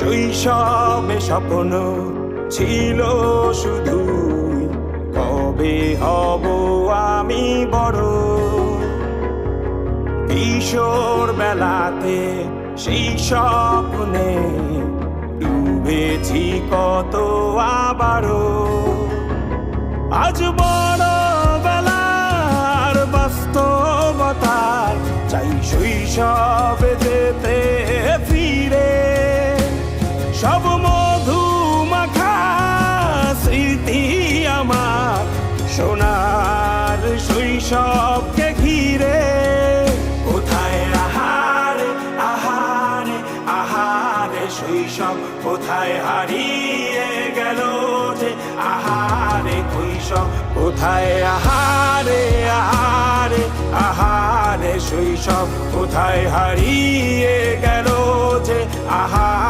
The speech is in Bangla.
শৈশবে স্বপ্ন ছিল শুধু, কবে হব আমি বড়। কিশোর বেলাতে সেই স্বপ্নে ডুবেছি কত আবারও। আজ বড় বেলার বাস্তবতার চাই শৈশবে যেতে ফিরে। সব মধুমাখা স্মৃতি আমার সোনার শৈশবকে ঘিরে। কোথায় আহারে আহারে আহারে শৈশব, কোথায় হারিয়ে গেল যে আহারে কৈশোর। কোথায় আহারে আহারে আহারে শৈশব, কোথায় হারিয়ে গেল যে আহারে